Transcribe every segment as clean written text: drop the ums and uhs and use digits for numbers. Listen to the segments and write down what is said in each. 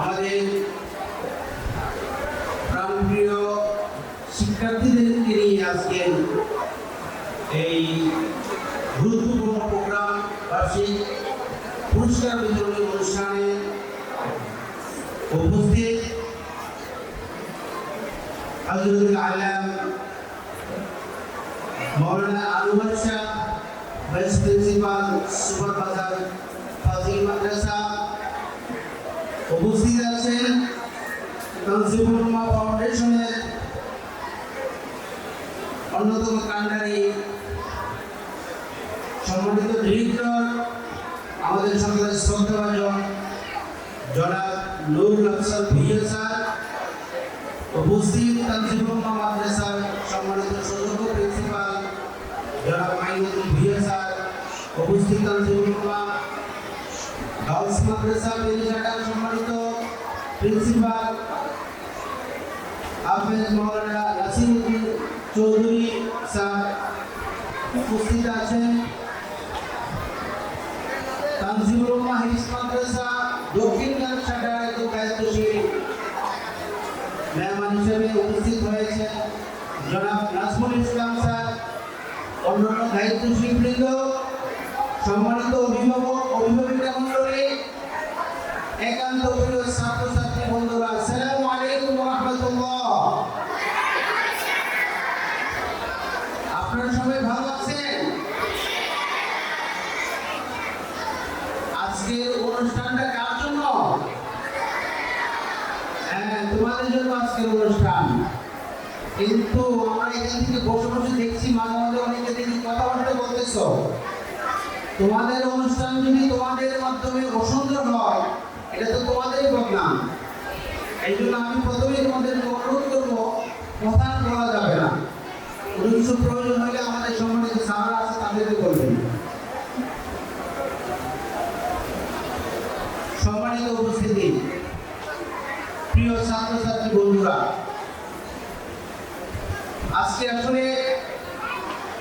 আমাদের প্রাণপ্রিয় শিক্ষার্থীদেরকে নিয়ে আজকে এই গুরুত্বপূর্ণ প্রোগ্রাম বার্ষিক পুরস্কার বিতরণী অনুষ্ঠানে উপস্থিত হযরতুল আল্লাম Maulana Anwar Shah vice principal supervisor ফাজিল মাদ্রাসা, উপস্থিত আছেন তানজিমুল উম্মাহ ফাউন্ডেশনের অন্যতম কান্ডারি সম্মানিত ডিরেক্টর আমাদের সকলের শ্রদ্ধাভাজন জনাব নুরুল আফসার ভুঁইয়া স্যার, উপস্থিত তানজিমুল উম্মাহ মাদ্রাসার সম্মানিত সদস্য প্রিন্সিপাল জনাব মাইনুদ্দিন ভুঁইয়া স্যার, উপস্থিত তানজিমুল উম্মাহ গার্লস মাদ্রাসা বেরিঘাটার সম্মানিত প্রিন্সিপাল হাফেজ মাওলানা নাসিরউদ্দিন চৌধুরী স্যার, উপস্থিত আছেন তানজিমুল উম্মাহ হিফজ মাদ্রাসা দক্ষিণ গাছাটার দায়িত্বশীল মেহমান হিসেবে উপস্থিত হয়েছেন জনাব নাজমুল ইসলাম স্যার, অন্যান্য দায়িত্বশীল বৃন্দ, সম্মানিত অভিভাবক অভিভাবিকা মণ্ডলী, একান্ত প্রিয় ছাত্রছাত্রী বন্ধুরা, আসসালামু আলাইকুম ওয়া রাহমাতুল্লাহ। আপনারা সবাই ভালো আছেন? আজকের অনুষ্ঠানটা কার জন্য? হ্যাঁ, তোমাদের জন্য আজকের অনুষ্ঠান। কিন্তু আমরা এখান থেকে বসে বসে দেখছি মাঝে মাঝে অনেকে দেখি কথাবার্তা বলতেছো। তোমাদের অনুষ্ঠান যদি তোমাদের মাধ্যমে অসুন্দর হয়, এটা তো তোমাদেরই প্রবলেম। এই জন্য আমি প্রথমেই তোমাদেরকে অনুরোধ করবো, কথা বলা যাবে না। কোনো কিছু প্রয়োজন হলে আমাদের সম্মানিত স্যাররা আছে, তাদেরকে বলবেন। সম্মানিত উপস্থিতি, প্রিয় ছাত্রছাত্রী বন্ধুরা, আজকে আসলে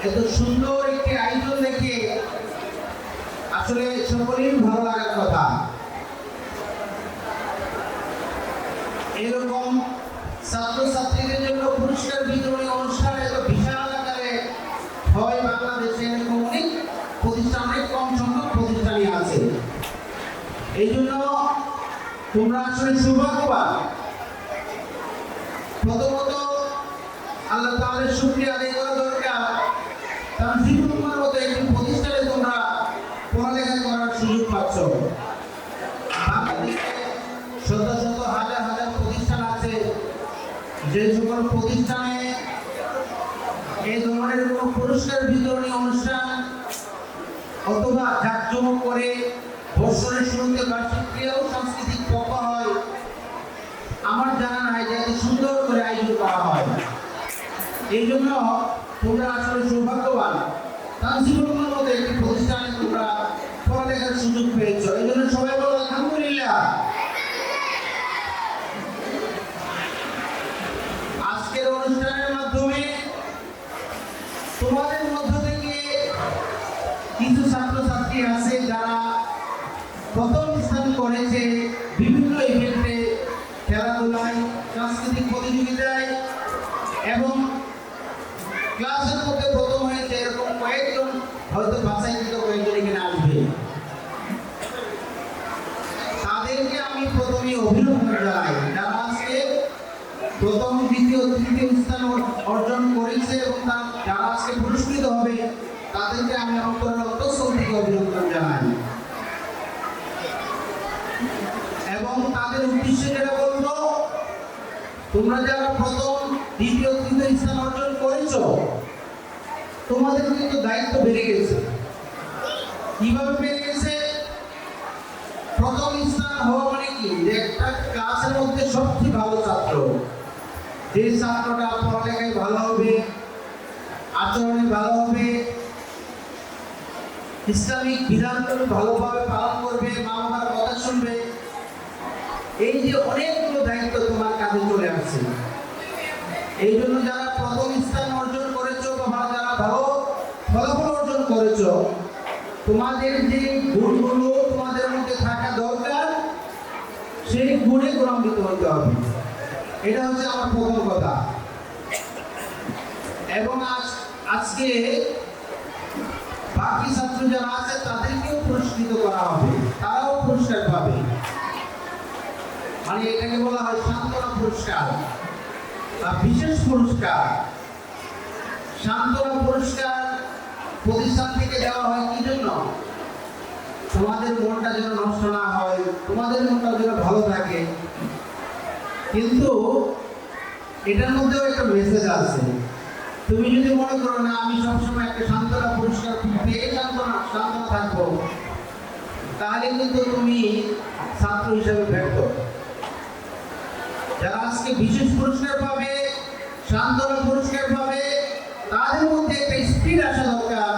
এত সুন্দর একটি আয়োজন দেখে আসলে সকলেই ভালো লাগার কথা। এরকম ছাত্রছাত্রীদের জন্য পুরস্কার বিতরণী অনুষ্ঠান এত বিশাল আকারে হয় বাংলাদেশে, এরকম অনেক প্রতিষ্ঠান, অনেক কম সংখ্যক প্রতিষ্ঠানই আছে। এই জন্য তোমরা আসলে সৌভাগ্যবান। প্রথমত আল্লাহ তাআলার শুকরিয়া আদায় করা দরকার। তানজিমুল উম্মাহর মতো একটি প্রতিষ্ঠানে তোমরা পড়ালেখা করার সুযোগ পাচ্ছ। বাংলাদেশে শত শত হাজার হাজার প্রতিষ্ঠান আছে, যে সকল প্রতিষ্ঠানে এই ধরনের কোনো পুরস্কার বিতরণী অনুষ্ঠান অথবা জাঁকজমক করে বৎসরের শুরুতে বার্ষিক ক্রীড়া ও সাংস্কৃতিক পক্ষ হয়, আমার জানা নাই যে এত সুন্দর করে আয়োজন করা হয়। এই জন্য তোমরা আসলে সৌভাগ্যবান। তানজিমুল উম্মাহর মতো একটি প্রতিষ্ঠানে তোমরা পড়ালেখার সুযোগ পেয়েছ। এই জন্য সবাই বলো আলহামদুলিল্লাহ। আজকের অনুষ্ঠানের মাধ্যমে তোমাদের মধ্য থেকে কিছু ছাত্রছাত্রী আছে যারা প্রথম স্থান করেছে বিভিন্ন ইভেন্টে, খেলাধুলায়, সাংস্কৃতিক প্রতিযোগিতায় এবং ক্লাসের মধ্যে প্রথম হয়েছে, এরকম কয়েকজন হয়তো বাছাইকৃত কয়েকজন এখানে আসবে। তাদেরকে আমি প্রথমে অভিনন্দন জানাই, যারা আজকে প্রথম, দ্বিতীয়, তৃতীয় স্থান অর্জন করেছে এবং যারা আজকে পুরস্কৃত হবে তাদেরকে আমি অন্তরের অন্তঃস্থল থেকে অভিনন্দন জানাই। এবং তাদের উদ্দেশ্যে যেটা বলবো, তোমরা যারা প্রথম, দ্বিতীয়, তৃতীয় স্থান অর্জন করেছো, তোমাদের কিন্তু দায়িত্ব বেড়ে গেছে। কিভাবে বেড়ে গেছে? প্রথম স্থান হওয়া মানে কি, যে একটা ক্লাসের মধ্যে সবচেয়ে ভালো ছাত্র, যে ছাত্রটা পড়ালেখায় ভালো হবে, আচরণে ভালো হবে, ইসলামিক বিধানগুলো ভালোভাবে পালন করবে, মা বাবার কথা শুনবে, এই যে অনেকগুলো দায়িত্ব তোমার কাছে চলে আসছে। এই জন্য যারা প্রথম স্থান অর্জন করেছো বা যারা ভালো ফলাফল অর্জন করেছো, তোমাদের যে গুণগুলো তোমাদের মধ্যে সেই গুণে গুণান্বিত হতে হবে। এটা হচ্ছে আমার প্রথম কথা। এবং আজকে বাকি ছাত্র যারা আছে তাদেরকেও পুরস্কৃত করা হবে, তারাও পুরস্কার পাবে। মানে এটাকে বলা হয় সান্ত্বনা পুরস্কার বা বিশেষ পুরস্কার। সান্ত্বনা পুরস্কার প্রতিষ্ঠান থেকে দেওয়া হয় কি জন্য? তোমাদের মনটা যেন নষ্ট না হয়, তোমাদের মনটা যেন ভালো থাকে। কিন্তু এটার মধ্যেও একটা মেসেজ আছে। তুমি যদি মনে করো না আমি সবসময় একটা সান্ত্বনা পুরস্কার পেয়ে সান্ত্বনা থাকবো, তাহলে কিন্তু তুমি ছাত্র হিসেবে ব্যর্থ। যারা আজকে বিশেষ পুরস্কার পাবে, সান্ত্বনা পুরস্কার পাবে, তাদের মধ্যে একটা স্পিড আসা দরকার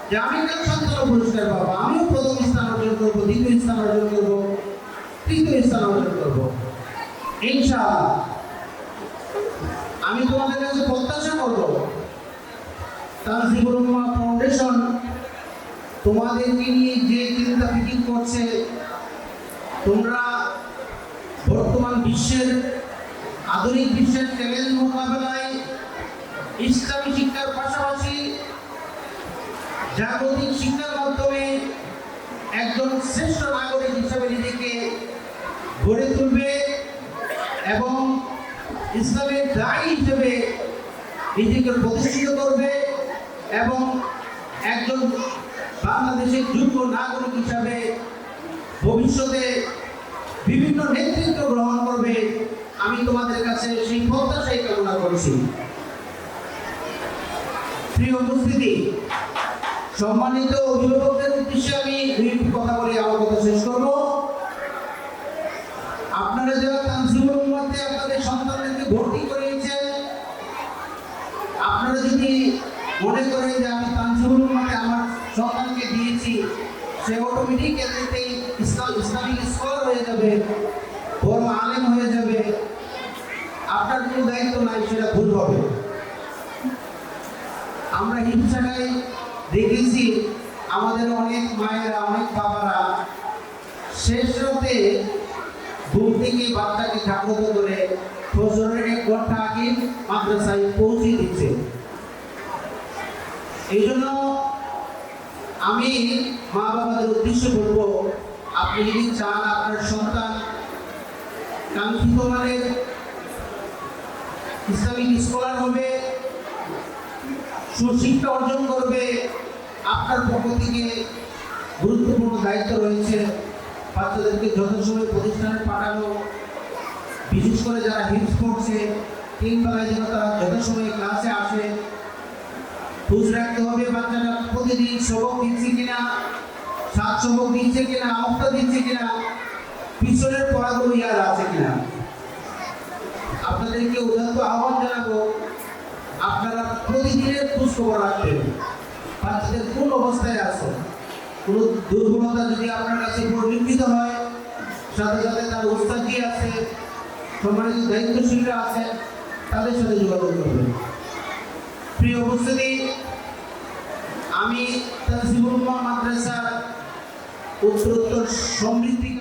যে আমি কেন সান্ত্বনা পুরস্কার পাবো, আমিও প্রথম স্থান অর্জন করবো, দ্বিতীয় স্থান অর্জন করবো, তৃতীয় স্থান অর্জন করবো ইনশাআল্লাহ। আমি তোমাদের কাছে প্রত্যাশা করবো তানজিবুল উম্মাহ ফাউন্ডেশন তোমাদেরকে নিয়ে যে চিন্তা ফিকির করছে, তোমরা বর্তমান বিশ্বের আধুনিক বিশ্বের চ্যালেঞ্জ মোকাবেলায় ইসলামী শিক্ষার পাশাপাশি জাগতিক শিক্ষার মাধ্যমে একজন শ্রেষ্ঠ নাগরিক হিসেবে নিজেকে গড়ে তুলবে এবং ইসলামের দায়ী হিসেবে নিজেকে প্রতিষ্ঠিত করবে এবং একজন বাংলাদেশের যোগ্য নাগরিক হিসাবে ভবিষ্যতে বিভিন্ন নেতৃত্ব গ্রহণ করবে। আমি তোমাদের কাছে সেই প্রত্যাশাই কামনা করছি। প্রিয় উপস্থিতি, সম্মানিত অভিভাবকদের উদ্দেশ্যে আমি দুইটি কথা বলে আমার কথা শেষ করব। আপনারা যারা তানজিবুল উম্মাহতে আপনাদের সন্তানদেরকে ভর্তি করিয়েছেন, আপনারা যদি মনে করেন যে আমি তানজিবুল উম্মাহতে আমার সন্তানকে দিয়েছি, সে অটোমেটিক এমনিতেই ইসলামিক স্কলার হয়ে যাবে, বড় আলেম হয়ে যাবে, আপনার কোনো দায়িত্ব নাই, সেটা ভুল হবে। আমরা হিংসাটাই দেখেছি, আমাদের অনেক মায়েরা, অনেক বাবারা শেষ রাতে ঘুম থেকে বাচ্চাকে জাগ্রত করে ফজরের 1 ঘন্টা আগে মাদ্রাসায় পৌঁছে দিচ্ছে। এই জন্য আমি মা বাবাদের উদ্দেশ্যে বলবো, আপনি যদি চান আপনার সন্তান কাঙ্ক্ষিত মানের ইসলামিক স্কলার হবে, সুশিক্ষা অর্জন করবে, আপনার পক্ষ থেকে গুরুত্বপূর্ণ দায়িত্ব রয়েছে বাচ্চাদেরকে যথাসময়ে প্রতিষ্ঠানে পাঠানো, বিশেষ করে যারা হিপস করছে 3 বেলায় যেন তারা যথাসময়ে ক্লাসে আসে। খোঁজ রাখতে হবে বাচ্চাটা প্রতিদিন সবক দিচ্ছে কিনা, 7 সবক দিচ্ছে কিনা, অফটা দিচ্ছে কিনা, পিছনের পড়াগুলো ইয়াদ আছে কিনা। আপনাদেরকে উদাত্ত আহ্বান জানাবো, আপনারা প্রতিদিনের খোঁজ খবর রাখবেন বাচ্চাদের কোন অবস্থায় আছে। কোন দুর্বলতা যদি আপনার কাছে পরিলক্ষিত হয়, সাথে সাথে তার ওস্তাদ কি আছে, সম্মানিত দায়িত্বশীলরা আছে, তাদের সাথে যোগাযোগ করবেন। প্রিয় উপস্থিতি, আমি তানজিবুল উম্মাহ মাদ্রাসার উত্তরোত্তর সমৃদ্ধি